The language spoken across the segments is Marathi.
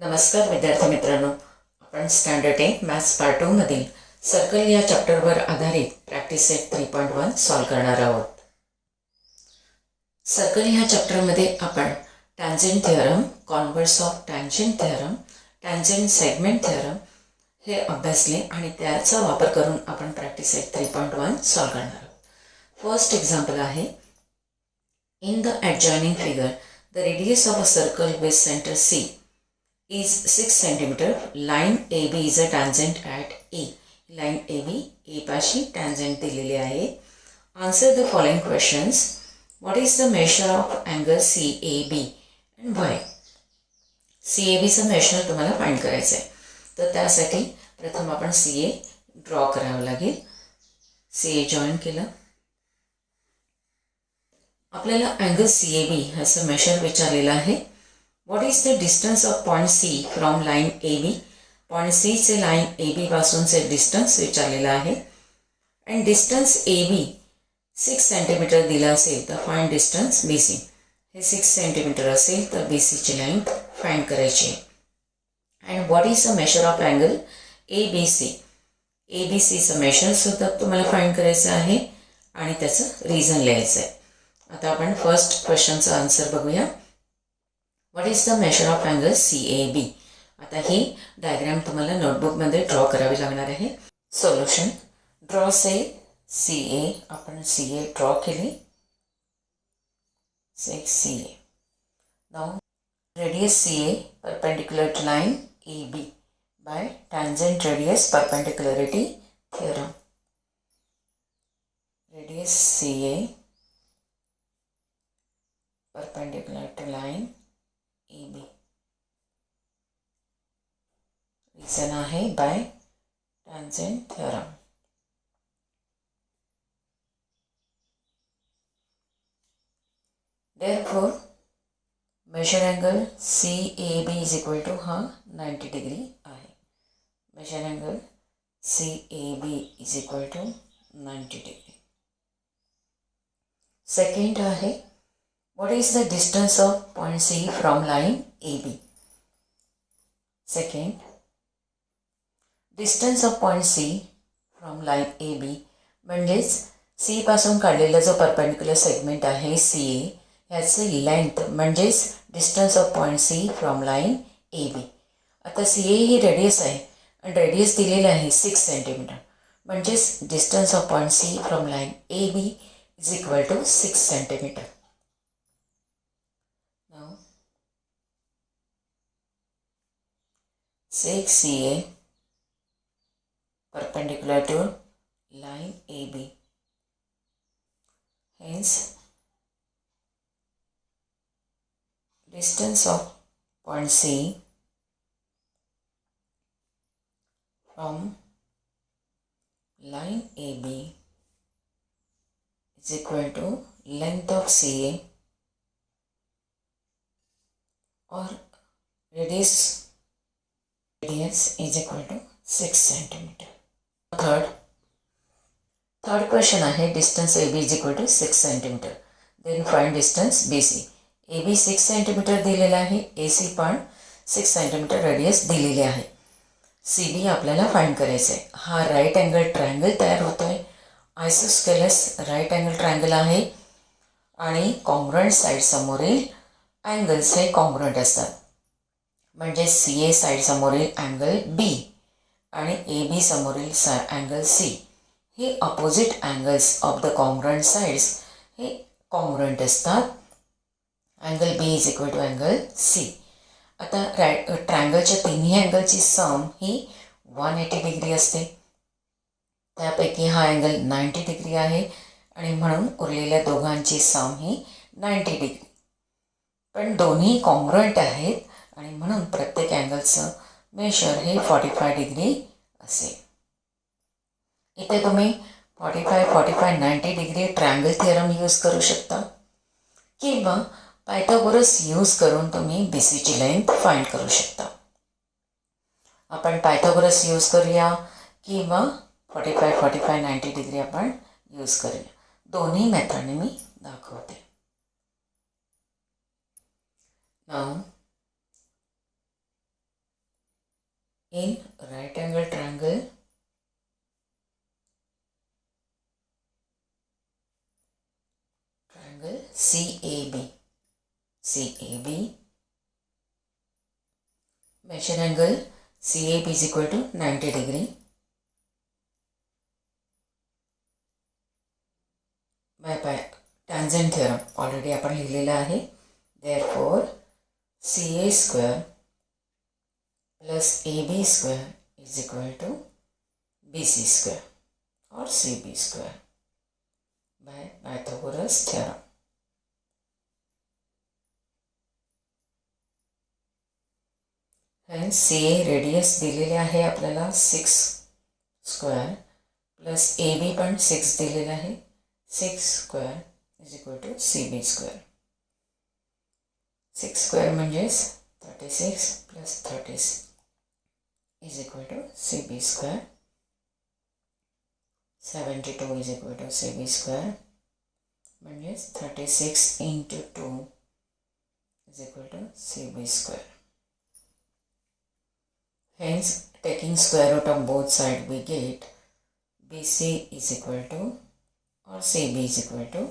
नमस्कार विद्यार्थी मित्रांनो, आपण स्टँडर्ड 10 मॅथ्स पार्ट 2 मधील सर्कल या चॅप्टरवर आधारित प्रॅक्टिस सेट 3.1 सॉल्व करणार आहोत. सर्कल ह्या चॅप्टरमध्ये आपण tangent theorem, converse of tangent theorem, tangent segment theorem हे अभ्यासले आणि त्याचा वापर करून आपण प्रॅक्टिस सेट 3.1 सॉल्व करणार आहोत. फर्स्ट एक्झाम्पल आहे, in the adjoining figure the radius of a circle with centre C is 6 cm. Line AB is a tangent at A. Line AB A पाशी tangent दिलेली आहे. Answer the following questions. What is the measure of angle CAB and why? CAB चं measure तुम्हाला फाइंड करायचं आहे. तर त्यासाठी प्रथम आपण CA ड्रॉ करावं लागेल. CA जॉईन केलं. आपल्याला अँगल CAB ह्याचं मेजर विचारलेलं आहे. What is the distance of point C from line AB? Point C चे line AB पासूनचे डिस्टन्स विचारलेलं आहे. आणि डिस्टन्स AB 6 सेंटीमीटर दिला असेल तर फाइंड डिस्टन्स BC. हे 6 सेंटीमीटर असेल तर BC ची लेंथ फाइंड करायची. And what is the measure of angle ABC? ABCचं मेजर सुद्धा तुम्हाला फाइंड करायचं आहे आणि त्याचं रिझन लिहायचं आहे. आता आपण फर्स्ट क्वेश्चनचा आन्सर बघूया. What is the measure of angle CAB? आता ही डायग्राम तुम्हाला नोटबुकमध्ये ड्रॉ करावी लागणार आहे. सोल्युशन, ड्रॉ से CA. आपण CA ड्रॉ केली. 6 CA. Now radius CA perpendicular to line AB by tangent radius perpendicularity theorem. Radius CA perpendicular to line AB. Reason आहे by tangent theorem. Therefore, measure angle CAB is equal to हा 90 डिग्री आहे. Measure angle CAB is equal to 90 degree. Second आहे, what is the distance of point C from line AB? Second, distance of point C from line AB म्हणजेच C पासून काढलेला जो परपेंडिक्युलर सेगमेंट आहे CA ह्याची लेंथ म्हणजेच distance of point C from line AB. आता CA ही रेडियस आहे आणि रेडियस दिलेलं आहे 6 सेंटीमीटर म्हणजेच distance of point C from line AB is equal to 6 centimetre. Now 6 CA perpendicular to line AB. Hence, distance of point C from line AB is equal to length of CA or radius is equal to 6 centimeter. Third question आहे, distance AB is equal to 6 centimeter. Then find distance BC. AB 6 centimetre दिलेला आहे, AC पण 6 सेंटीमीटर रेडियस दिलेले आहे. CB आपल्याला फाइंड करायचं आहे. हा राईट अँगल ट्रायंगल तयार होतोय. आयसोस्केलस राईट अँगल ट्रायंगल आहे आणि कॉन्ग्रुएंट साईड समोरील अँगल्स हे कॉन्ग्रुएंट असतात. म्हणजे CA साईड समोरील अँगल B आणि AB समोरील अँगल C हे opposite angles of the congruent sides हे कॉन्ग्रुएंट असतात. Angle B is equal to angle C. आता ट्रायंगलच्या तिन्ही अँगलची सम ही 180 डिग्री असते. त्यापैकी हा अँगल 90 डिग्री आहे आणि म्हणून उरलेल्या दोघांची सम ही 90 डिग्री. पण दोन्ही कॉन्ग्रुएंट आहेत आणि म्हणून प्रत्येक अँगलचं मेजर हे 45 डिग्री असेल. इथे तुम्ही 45, 45, 90 डिग्री ट्रायंगल थिअरम यूज करू शकता किंवा पायथागोरस यूज करून तुम्ही BCची लेंथ फाइंड करू शकता. आपण पायथागोरस यूज करूया किंवा 45, 45, 90 डिग्री आपण यूज करूया. दोन्ही मेथडने मी दाखवते. Now In right angle triangle, CAB, measure angle CAB is equal to 90 degree by tangent theorem already आपण लिहिलेला आहे. Therefore CA square plus AB square is equal to BC square or CB square by Pythagoras theorem. Hence CA radius दिलेले आहे आपल्याला 6 स्क्वेअर प्लस AB पण 6 दिलेला आहे. 6 square is equal to CB square. 6 square म्हणजेच 36 plus 36 is equal to CB square. 72 is equal to CB square म्हणजेच 36 into 2 is equal to CB square. Hence, taking square root of both sides, we get BC is equal to or CB is equal to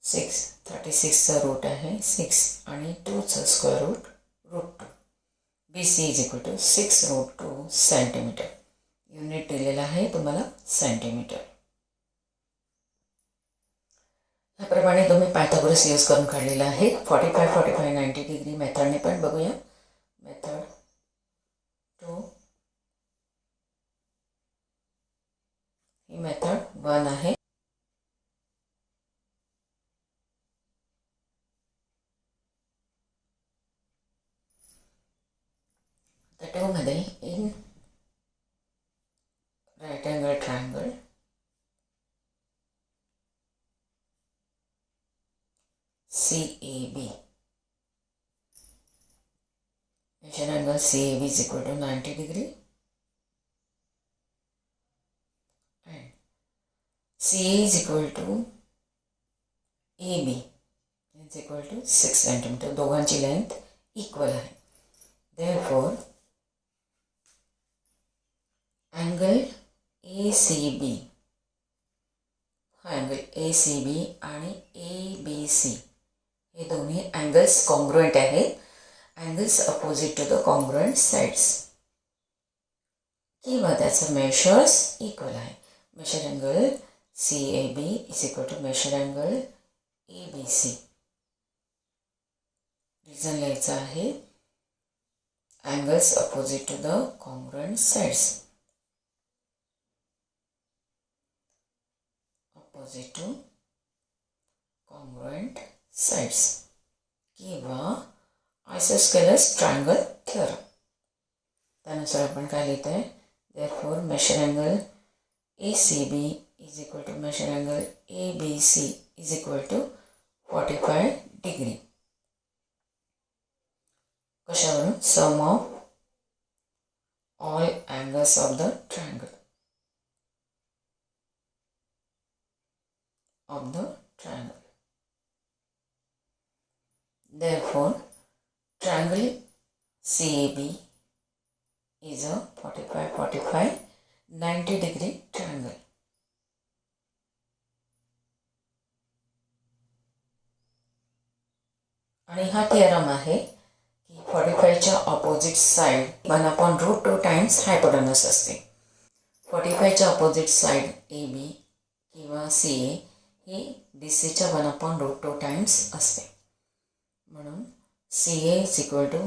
6. 36 चा रूट आहे 6 आणि 2 चा square root root 2. BC is equal to 6 root 2 centimetre. Unit दिलेला आहे तुम्हाला सेंटीमीटर. ह्याप्रमाणे तुम्ही पायथागोरस यूज करून काढलेला आहे. 45, 45, 90 डिग्री मेथडने पण बघूया. मेथड 2 ही मेथड 1 आहे. त्या 2 मध्ये in right angle triangle CAB, measure angle CAB is equal to 90 degree and CA is equal to AB is equal to 6 centimeter. दोघांची लेंथ इक्वल आहे. Therefore angle ACB, हा अँगल ACB आणि ABC हे दोन्ही अँगल्स कॉन्ग्रुएंट आहेत. angles opposite to the congruent sides किंवा त्याचं मेशर्स इक्वल आहे. Measure angle CAB is equal to measure angle ABC. Reason लिहायचं आहे angles opposite to the congruent sides. Opposite to congruent sides किंवा आयसोस्केलस ट्रायंगल थिअरम. त्यानुसार आपण काय लिहित आहे. Therefore measure angle ACB is equal to measure angle ABC is equal to 45 degree. कशावरून? Sum of all angles of the triangle Therefore triangle CAB is a 45, 45, 90 degree triangle. आणि हा थिअरम आहे की 45च्या ऑपोजिट साइड 1/√2 टाइम्स हायपोटेनस असते. 45च्या ऑपोजिट साइड AB किंवा CA ही BCच्या 1/√2 टाइम्स असते. म्हणून CA is equal to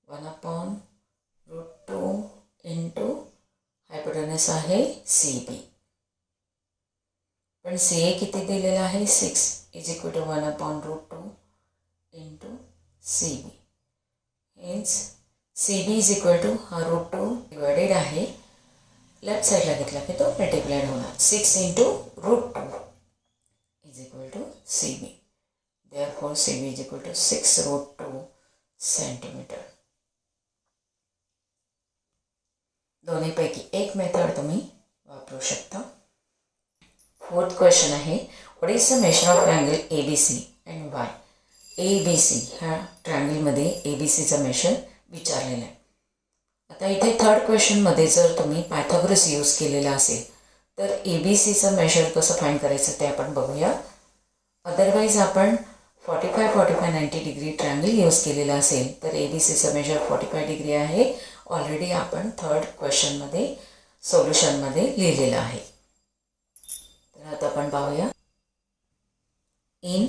1/√2 into hypotenuse आहे CB. पण CA किती दिलेला आहे 6 is equal to 1/√2 into CB. Hence CB is equal to हा √2 डिवायडेड आहे. लेफ्ट साईडला घेतला की तो मल्टिप्लाइड होणार. 6 into √2 is equal to CB. Therefore CB is equal to 6√2 centimetre. दोन्हीपैकी एक मेथड तुम्ही वापरू शकता. 4th क्वेश्चन आहे what is the measure of triangle ABC and Y. ABC ह्या ट्रायंगलमध्ये ABCचा मेशर विचारलेला आहे. आता इथे थर्ड क्वेश्चनमध्ये जर तुम्ही पायथागोरस यूज केलेला असेल तर ABCचं मेजर कसं फाइंड करायचं ते आपण बघूया. अदरवाईज आपण 45, 45, 90 डिग्री ट्रायंगल यूज केलेला असेल तर ABCचं मेजर 45 डिग्री आहे. ऑलरेडी आपण थर्ड क्वेश्चनमध्ये सोल्युशनमध्ये लिहिलेलं आहे. तर आता आपण पाहूया. In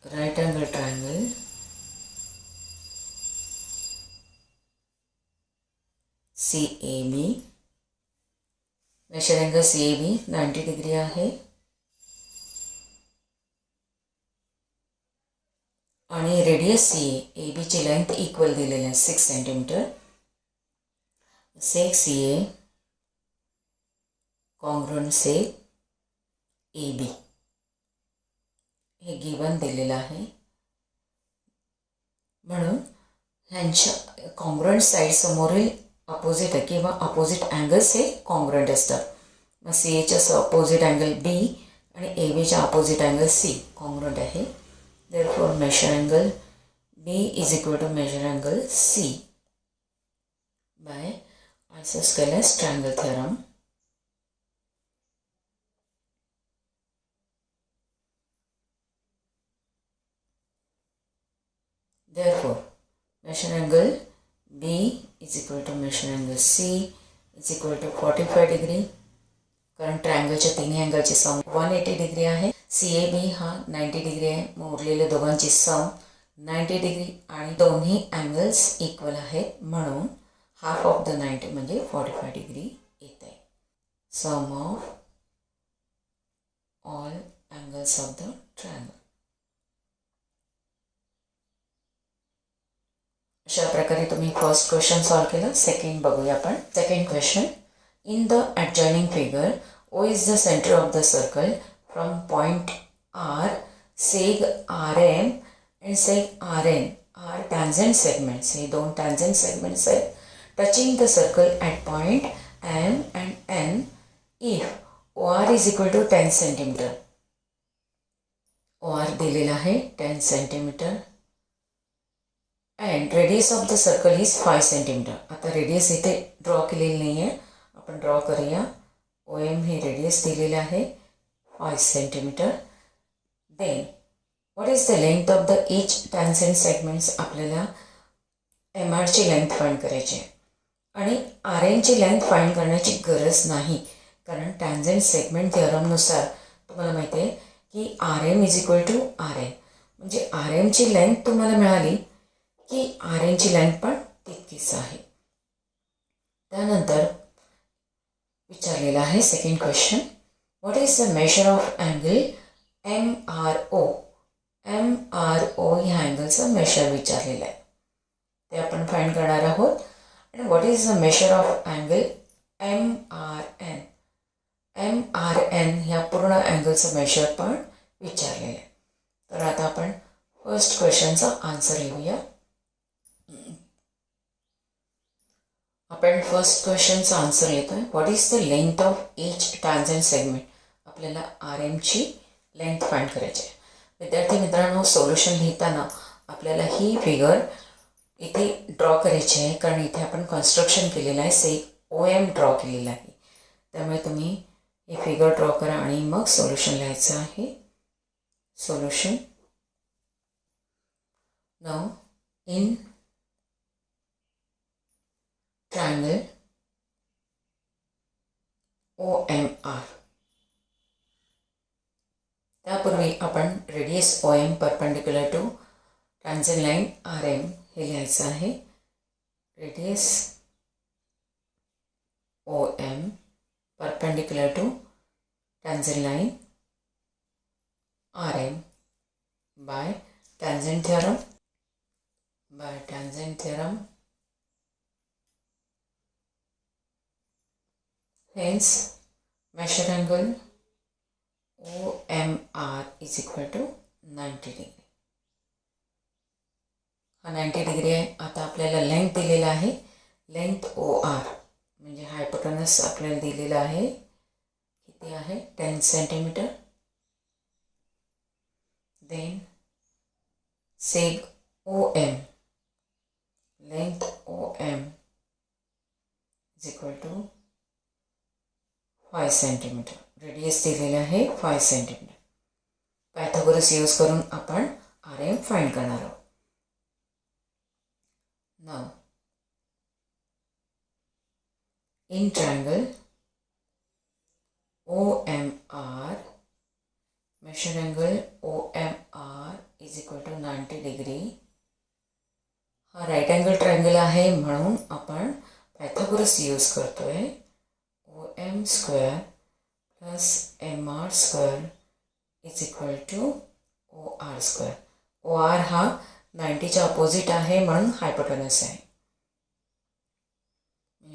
right angle triangle CAB, measure angle CAB 90 degree आहे आणि रेडियस CA, ABची लेंथ इक्वल दिलेली आहे 6 सेंटीमीटर. 6 CA कॉन्ग्रुएंट से AB हे गिवन दिलेलं आहे. म्हणून ह्यांच्या कॉन्ग्रुएंट साईड समोरील अपोजिट किंवा अपोजिट अँगल्स हे कॉन्ग्रुएंट असतात. मग CAच्या अपोजिट अँगल B आणि ABच्या अपोजिट अँगल C कॉन्ग्रुएंट आहे. Therefore, measure angle B is equal to measure angle C by isosceles triangle theorem. Therefore, measure angle B is equal to measure angle C is equal to 45 degree. कारण ट्रायंगलच्या तिन्ही अँगलची सम 180 डिग्री आहे. CAB हा 90 डिग्री आहे. मग उरलेल्या दोघांची सम 90 डिग्री आणि दोन्ही अँगल्स इक्वल आहेत म्हणून हाफ ऑफ द 90 म्हणजे 45 डिग्री येत आहे. Sum of all angles of the triangle. अशा प्रकारे तुम्ही फर्स्ट क्वेश्चन सॉल्व केलं. सेकंड बघूया आपण. Second question. In the adjoining figure, O is the center of the circle. From point R, seg RM and seg RN are tangent segments. हे दोन tangent segments आहेत. Touching the circle at point M and N if OR is equal to 10 centimeter. OR दिलेला आहे 10 centimeter. And radius of the circle is 5 centimeter. आता radius इथे ड्रॉ केलेली नाही आहे. आपण ड्रॉ करूया. OM हे रेडियस दिलेले आहे 5 centimetre. Then what is the length of the each tangent segments. आपल्याला MRची लेंथ फाइंड करायची आहे आणि RNची लेंथ फाइंड करण्याची गरज नाही कारण टॅन्जंट सेगमेंट थिअरमनुसार तुम्हाला माहिती आहे की RM is equal to RN म्हणजे RMची लेंथ तुम्हाला मिळाली की RNची लेंथ पण तितकीच आहे. त्यानंतर विचारलेला आहे second question. What is the measure of angle MRO. MRO ह्या अँगलचं मेजर विचारलेलं आहे ते आपण फाइंड करणार आहोत. आणि what is the measure of angle MRN. MRN ह्या पूर्ण अँगलचं मेजर पण विचारलेलं आहे. तर आता आपण फर्स्ट क्वेश्चनचा आन्सर लिहूया. आपण फर्स्ट क्वेश्चनचा आन्सर लिहितो आहे. What is the length of each tangent segment. आपल्याला RMची लेंथ फाइंड करायची आहे. विद्यार्थी मित्रांनो, सोल्युशन लिहिताना आपल्याला ही फिगर इथे ड्रॉ करायची आहे कारण इथे आपण कन्स्ट्रक्शन केलेलं आहे. सेग OM ड्रॉ केलेलं आहे. त्यामुळे तुम्ही ही फिगर ड्रॉ करा आणि मग सोल्युशन लिहायचं आहे. Solution. Now in triangle OMR. त्यापूर्वी आपण radius OM perpendicular to tangent line RM हे लिहायचं आहे. Radius OM perpendicular to tangent line RM by tangent theorem. Hence, measure angle OMR is equal to 90 degree. हा 90 डिग्री आहे. आता आपल्याला लेंथ दिलेला आहे. लेंथ OR म्हणजे हायपोटेनस आपल्याला दिलेला आहे. किती आहे 10 centimetre. Then seg OM length OM is equal to 5 centimetre. Radius दिलेले आहे 5 सेंटीमीटर. पायथागोरस यूज करून आपण RM फाइंड करणार आहोत. Now in triangle OMR, measure angle OMR is equal to 90 degree. हा राईट अँगल ट्रायंगल आहे म्हणून आपण पायथागोरस यूज करतोय. OM square plus MR square is equal to OR square. OR हा 90च्या अपोजिट आहे म्हणून हायपोटेनस आहे.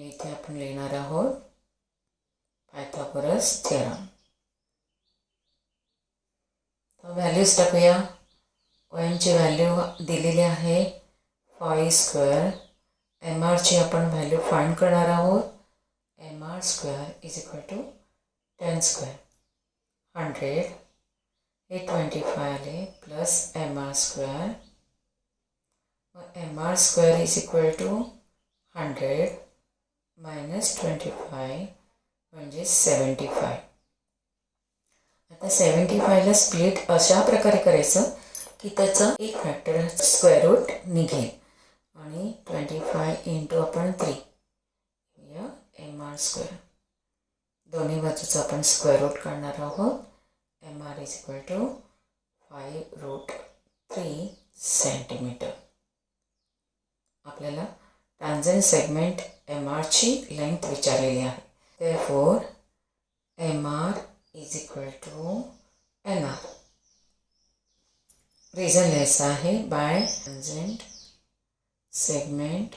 इथे आपण लिहिणार आहोत पायथागोरस थिअरम. तर व्हॅल्यूज टाकूया. OM ची व्हॅल्यू दिलेली आहे 5 स्क्वेअर. MR ची आपण व्हॅल्यू फाइंड करणार आहोत. MR square is equal to 10 square 100. हे 25 आले plus MR square. MR square is equal to 100 minus 25 म्हणजे 75. आता 75ला स्प्लिट अशा प्रकारे करायचं की त्याचा एक फॅक्टर स्क्वेअर रूट निघेल आणि 25 इंटू आपण 3 या MR स्क्वेअर. दोन्ही बाजूचा आपण स्क्वेअर रूट काढणार आहोत. MR इज इक्वल टू 5√3 सेंटीमीटर. आपल्याला टॅन्जंट सेगमेंट MR ची लेंथ विचारलेली आहे. Therefore, MR is equal to NR. Reason लिहायचं आहे by tangent segment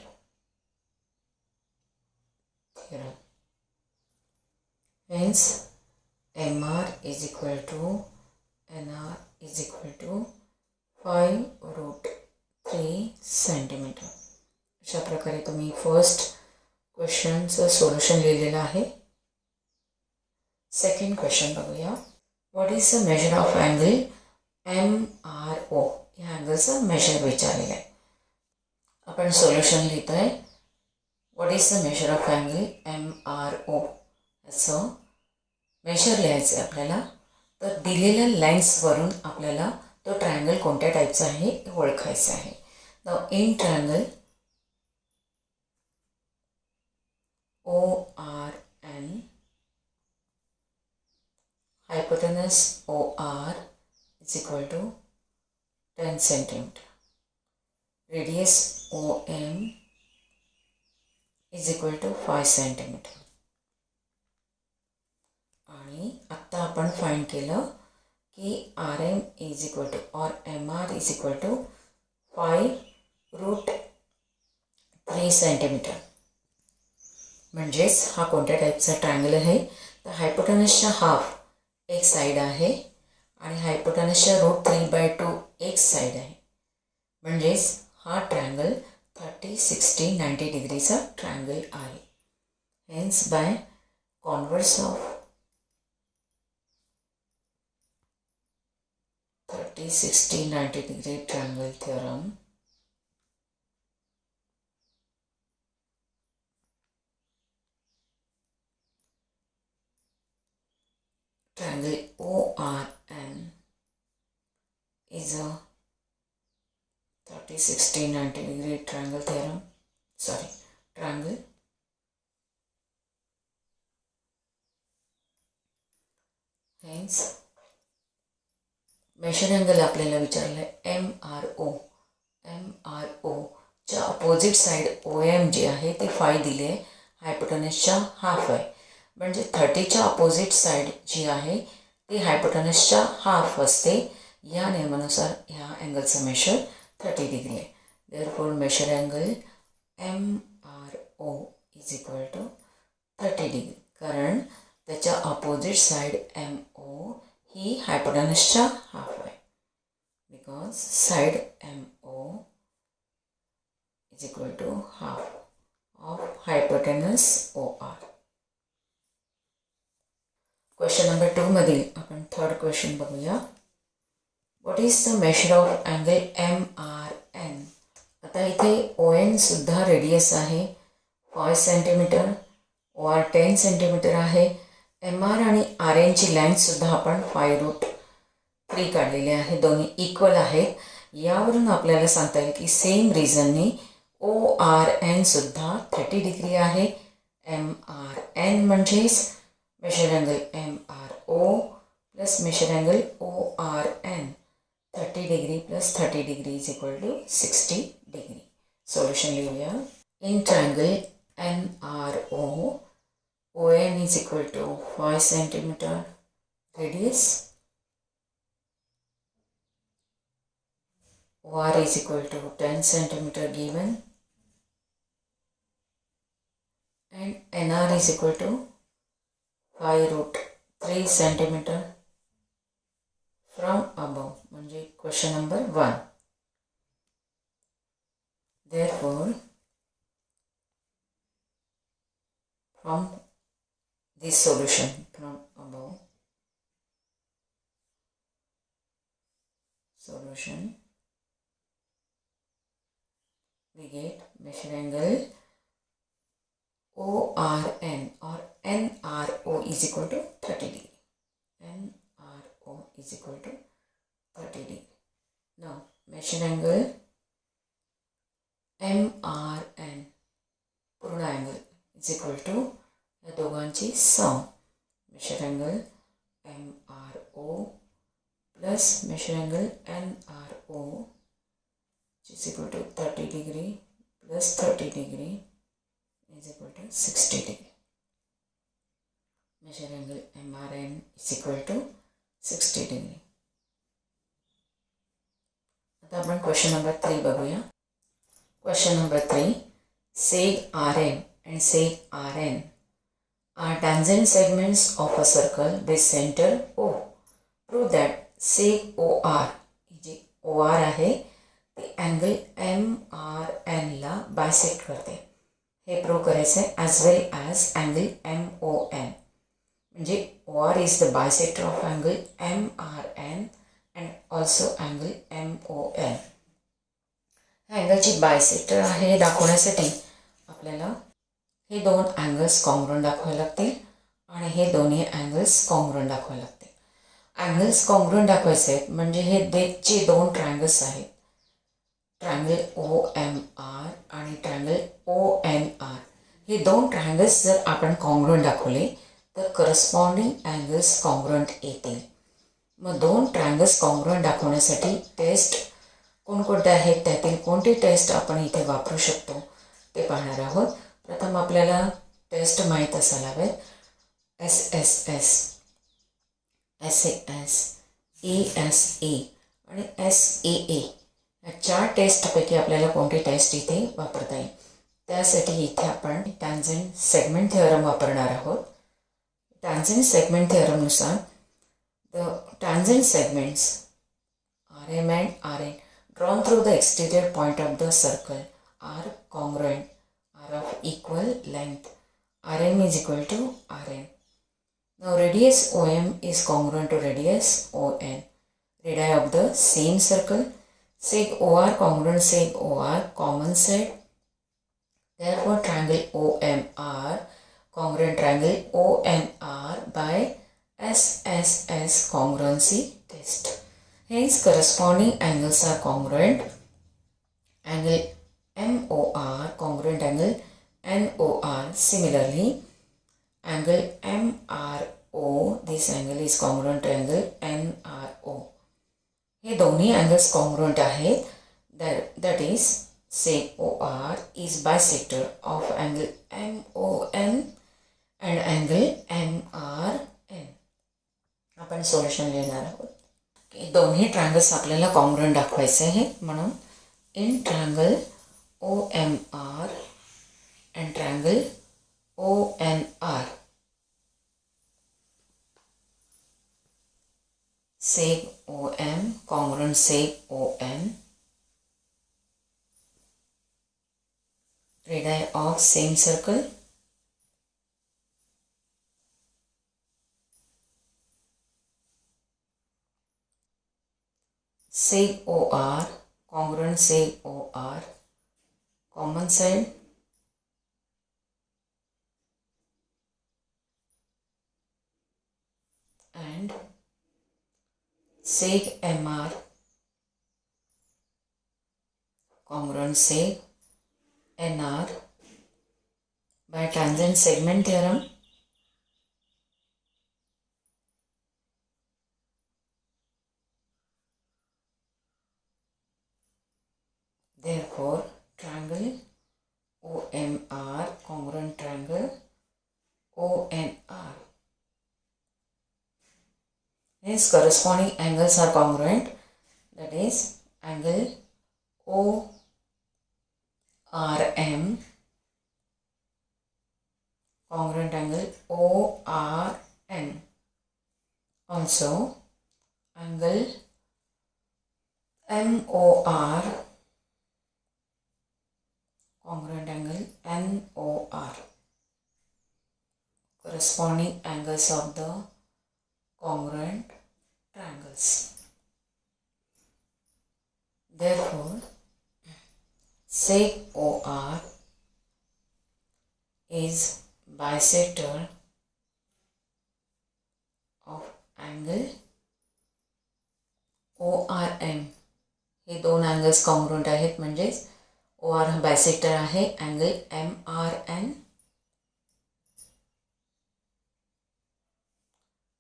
theorem. Hence, MR is equal to NR is equal to 5√3 centimetre. अशा प्रकारे तुम्ही फर्स्ट क्वेश्चनचं सोल्युशन लिहिलेलं आहे. सेकंड क्वेश्चन बघूया. What is the measure of angle MRO. या अँगलचं मेजर विचारलेलं आहे. आपण सोल्युशन लिहितो आहे. What is the measure of angle MRO. असं मेजर लिहायचं आहे आपल्याला. तर दिलेल्या लाईन्सवरून आपल्याला तो ट्रायंगल कोणत्या टाईपचा आहे हे ओळखायचं आहे. Now in triangle ORN, hypotenuse OR is equal to 10 centimeter. Radius OM is equal to 5 centimeter. आणि आत्ता आपण फाइंड केलं की RM is equal to or MR is equal to 5√3 centimetre. म्हणजेच हा कोणत्या टाईपचा ट्रायंगल आहे. तर हायपोटेनसच्या हाफ एक साईड आहे आणि हायपोटेनसच्या √3/2 एक साईड आहे. म्हणजेच हा ट्रायंगल 30, 60, 90 डिग्रीचा ट्रायंगल आहे. Hence by converse of 30, 60, 90 degree triangle theorem, triangle ORN is a 30, 60, 90 degree triangle theorem. Triangle. Hence, measure angle आपल्याला विचारलं आहे MRO. MRO च्या अपोजिट साईड OM जे आहे ते 5 दिले आहे. हायपोटेनसच्या हाफ आहे. म्हणजे 30च्या अपोजिट साईड जी आहे ती हायपोटेनसच्या हाफ असते. या नियमानुसार ह्या अँगलचं मेशर 30 डिग्री आहे. Therefore measure angle MRO is equal to 30 degree. कारण त्याच्या अपोजिट साईड MO ही हायपोटेनसच्या हाफ आहे. Because side MO is equal to half of hypotenuse OR. Question number 2 मधील आपण थर्ड क्वेश्चन बघूया. What is the measure of angle MRN. आता इथे ओ एन सुद्धा रेडियस आहे 5 सेंटीमीटर, ओ आर 10 सेंटीमीटर आहे. एम आर आणि आर एनची लेंथसुद्धा आपण 5√3 काढलेली आहे. दोन्ही इक्वल आहेत. यावरून आपल्याला सांगता येईल की सेम रिझनने ओ आर एन सुद्धा 30 डिग्री आहे. एम आर एन म्हणजेच measure angle M R O plus measure angle O R N 30 degree plus 30 degree is equal to 60 degree. Solution लिहूया. In triangle N R O ON is equal to 5 centimeter radius, OR is equal to 10 centimeter given, and NR is equal to 5√3 centimeter from above. म्हणजे question number 1. Therefore, from this solution from above, solution, we get measure angle ORN or NRO is equal to 30 degree. NRO is equal to 30 degree. Now, measure angle MRN पूर्ण angle is equal to या दोघांची सम. Measure angle M R O plus measure angle N R O is equal to 30 degree plus 30 degree is equal to 60 degree. Measure angle M R N is equal to 60 degree. आता आपण क्वेश्चन नंबर 3 बघूया. Question number 3, seg R M and seg Rn are tangent segments of a circle with center O. Prove that seg OR जे OR आहे ते अँगल MRN ला बायसेक्ट करते. हे प्रूव्ह करायचं आहे ॲज वेल ॲज अँगल MON. म्हणजे OR is the bisector of angle MRN and also angle MON. ह्या अँगलची बायसेक्टर आहे हे दाखवण्यासाठी आपल्याला हे दोन अँगल्स कॉंग्रुएंट दाखवायला लागतील आणि हे दोन्ही अँगल्स कॉंग्रुएंट दाखवायला लागतील. अँगल्स कॉंग्रुएंट दाखवायचे आहेत म्हणजे हे जे दोन ट्रायंगल्स आहेत, ट्रायंगल ओ एम आर आणि ट्रायंगल ओ एन आर, हे दोन ट्रायंगल्स जर आपण कॉंग्रुएंट दाखवले तर करस्पॉन्डिंग अँगल्स कॉंग्रुएंट येतील. मग दोन ट्रायंगल्स कॉंग्रुएंट दाखवण्यासाठी टेस्ट कोणकोणत्या आहेत, त्यातील कोणती टेस्ट आपण इथे वापरू शकतो ते पाहणार आहोत. प्रथम आपल्याला टेस्ट माहीत असायला हवेत. SSS, SAS, ESE आणि SAA या 4 टेस्टपैकी आपल्याला कोणती टेस्ट इथे वापरता येईल. त्यासाठी इथे आपण टॅन्जंट सेगमेंट थिअरम वापरणार आहोत. टॅन्जंट सेगमेंट थिअरमनुसार the tangent segments RM and RN drawn through the exterior point of the circle are congruent, are of equal length. RM is equal to RN. Now radius OM is congruent to radius ON. Radii of the same circle. Seg OR congruent seg OR common set. Therefore triangle OMR congruent triangle ONR by SSS congruency test. Hence corresponding angles are congruent. Angle MOR congruent angle NOR. Similarly, angle MRO, this angle is congruent to angle NRO. हे दोन्ही angles congruent आहेत. That is, seg OR is bisector of angle MON and angle MRN. आपण सोल्युशन लिहिणार आहोत. दोन्ही ट्रायंगल्स आपल्याला कॉंग्रुएंट दाखवायचे आहेत म्हणून in triangle OMR and triangle ONR, seg OM congruent seg ON, radii of same circle, seg OR congruent seg OR common side and sec MR congruent sec NR by tangent segment theorem. Therefore, triangle OMR congruent triangle ONR. His corresponding angles are congruent, that is angle ORM congruent angle ORN. Also angle MOR congruent angle NOR. Corresponding angles of the congruent triangles. Therefore, sec OR is bisector of angle ORM. हे दोन अँगल्स कॉन्ग्रुएंट आहेत, म्हणजेच OR हा बायसेक्टर आहे angle MRN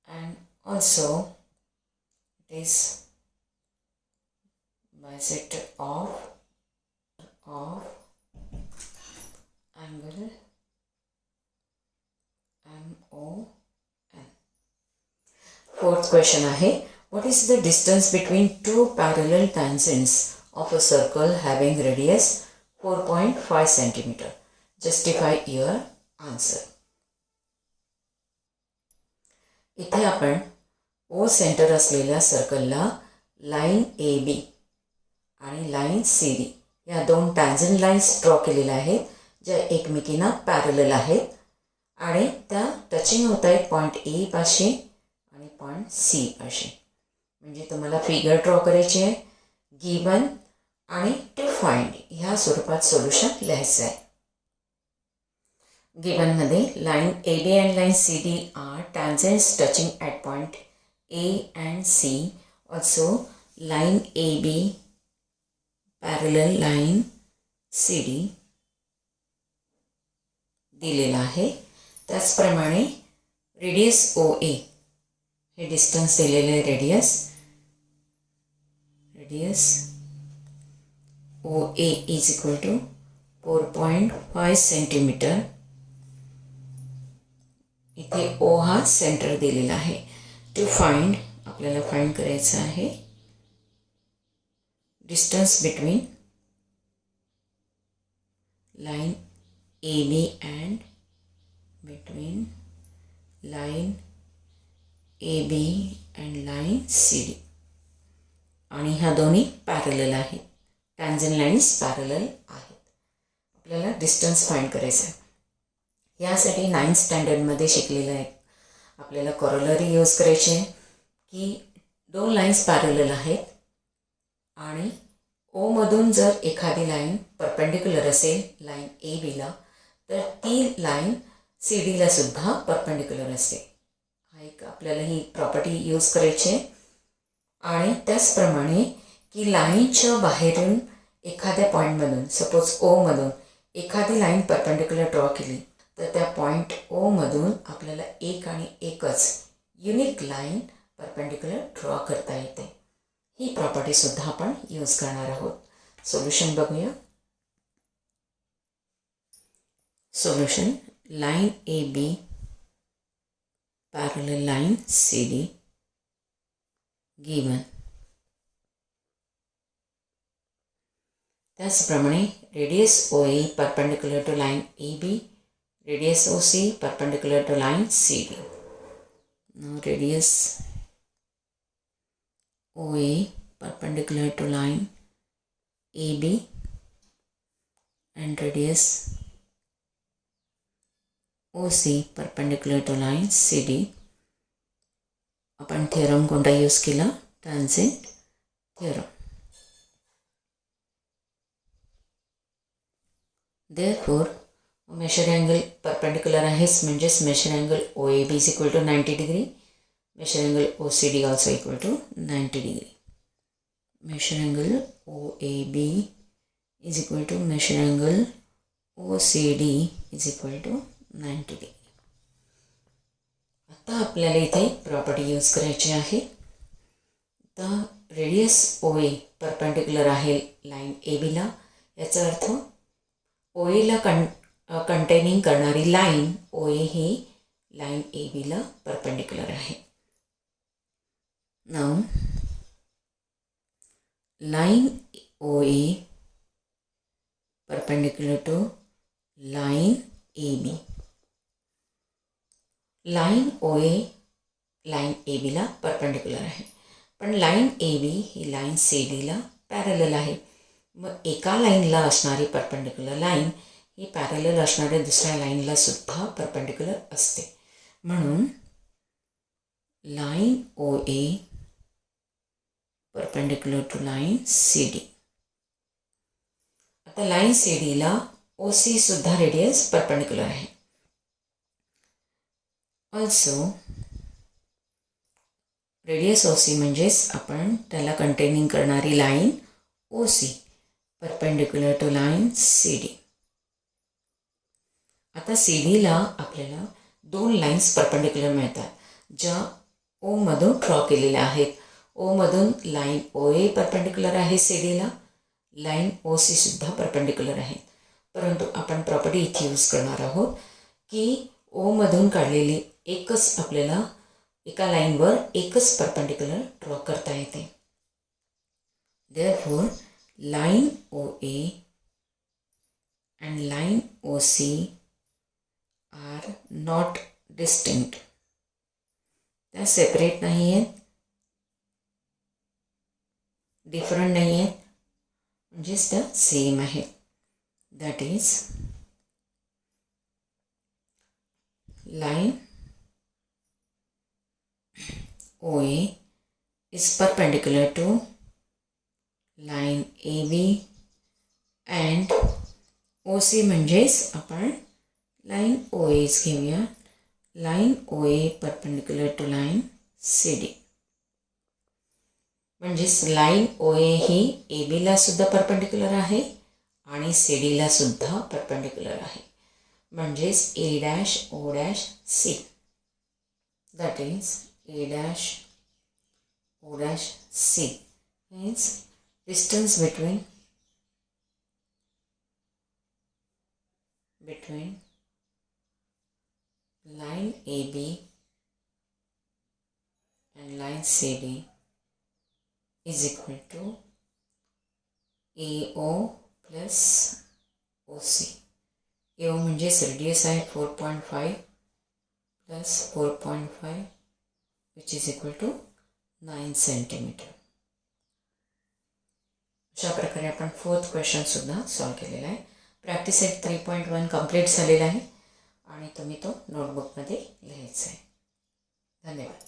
and also it is bisector of angle MON. Fourth question आहे, what is the distance between two parallel tangents of a circle having radius 4.5 cm? Justify your answer. इथे आपण O सेंटर असलेल्या सर्कलला लाईन AB आणि लाईन CD या दोन टॅन्जंट लाईन्स ड्रॉ केलेल्या आहेत, ज्या एकमेकींना पॅरलल आहेत आणि त्या टचिंग होत आहेत पॉईंट ए पाशी आणि पॉईंट सी पाशी. म्हणजे तुम्हाला फिगर ड्रॉ करायची आहे, गिवन आणि टू फाइंड ह्या स्वरूपात सोल्युशन लिहायचं आहे. गिवनमध्ये line AB and line CD are tangents touching at point A and C. Also line AB parallel line CD दिलेला आहे. त्याचप्रमाणे रेडियस OA हे डिस्टन्स दिलेले आहे. Radius OA is equal to 4.5 centimetre. इथे O हा सेंटर दिलेला आहे. टू फाइंड आपल्याला फाइंड करायचं आहे distance between line AB and between line AB and line CD. आणि ह्या दोन्ही पॅरलल आहेत, टॅन्जंट लाईन्स पॅरलल आहेत. आपल्याला डिस्टन्स फाइंड करायचं आहे. यासाठी 9th स्टँडर्डमध्ये शिकलेलं आहे. आपल्याला कॉरोलरी यूज करायची आहे की दोन लाईन्स पॅरलल आहेत आणि ओमधून जर एखादी लाईन परपेंडिक्युलर असेल लाईन ABला, तर ती लाईन CDला सुद्धा परपेंडिक्युलर असते. हा एक आपल्याला ही प्रॉपर्टी यूज करायची आहे. आणि त्याचप्रमाणे की लाईनच्या बाहेरून एखाद्या पॉईंटमधून, सपोज ओमधून एखादी लाईन परपेंडिक्युलर ड्रॉ केली, तर त्या पॉईंट ओमधून आपल्याला एक आणि एकच युनिक लाईन परपेंडिक्युलर ड्रॉ करता येते. ही प्रॉपर्टीसुद्धा आपण यूज करणार आहोत. सोल्युशन बघूया. Solution, line AB parallel line CD given. त्याचप्रमाणे radius OA perpendicular to line AB, radius OC perpendicular to line CD. Now radius OA perpendicular to line AB and radius OC perpendicular to line CD. आपण थेरम कोणता यूज केला? Tangent theorem. Therefore measure angle perpendicular आहेच, म्हणजेच measure angle O A B is equal to 90 degree. Measure angle O C D also equal to 90 degree. Measure angle O A B is equal to measure angle O C D is equal to 90 degree. आता आपल्याला इथे प्रॉपर्टी यूज करायची आहे. तर रेडियस ओ ए परपेंडिक्युलर आहे लाईन ए बीला. याचा अर्थ ओ एला कंटेनिंग करणारी line O A he line A बीला परपेंडिक्युलर आहे. Now line O A perpendicular to line A B. Line O A line A बीला परपेंडिक्युलर आहे, पण लाईन ए बी ही लाईन सी डीला पॅरलल आहे. मग एका लाईनला असणारी परपेंडिक्युलर लाईन ही पॅरलल असणाऱ्या दुसऱ्या लाईनला सुद्धा परपेंडिक्युलर असते. म्हणून line O A perpendicular to line C D. आता लाईन सी डीला ओ सी सुद्धा रेडियस परपेंडिक्युलर आहे. ऑल्सो रेडियस ओ सी म्हणजेच आपण त्याला कंटेनिंग करणारी line O C perpendicular to line C D. आता सी डीला आपल्याला दोन लाईन्स परपेंडिक्युलर मिळतात, ज्या ओमधून ड्रॉ केलेल्या आहेत. ओमधून लाईन ओ ए परपेंडिक्युलर आहे सी डीला, लाईन ओ सी सुद्धा परपेंडिक्युलर आहे. परंतु आपण प्रॉपर्टी इथे यूज करणार आहोत की ओमधून काढलेली एकच आपल्याला एका लाईनवर एकच परपेंडिक्युलर ड्रॉ करता येते. Therefore line O A and line O C are not distinct. त्या सेपरेट नाही आहेत, डिफरंट नाही आहेत, म्हणजेच त्या सेम आहेत. That is line O A is perpendicular to line AB and OC म्हणजेच आपण लाईन OAच घेऊया. Line OA perpendicular to line CD. म्हणजेच लाईन OA ही ABला सुद्धा परपेंडिक्युलर आहे आणि CDला सुद्धा परपेंडिक्युलर आहे. म्हणजेच A dash O dash C. That is A dash O dash C means distance between line AB and line CD is equal to AO plus OC. AO म्हणजेच रेडियस आहे 4.5 plus 4.5 which is equal to 9 centimeter. अशा प्रकारे आपण फोर्थ क्वेश्चन सुद्धा सॉल्व केलेला आहे. प्रॅक्टिस सेट 3.1 कंप्लीट झालेला आहे आणि तुम्ही तो नोटबुकमध्ये लिहायचा आहे. धन्यवाद.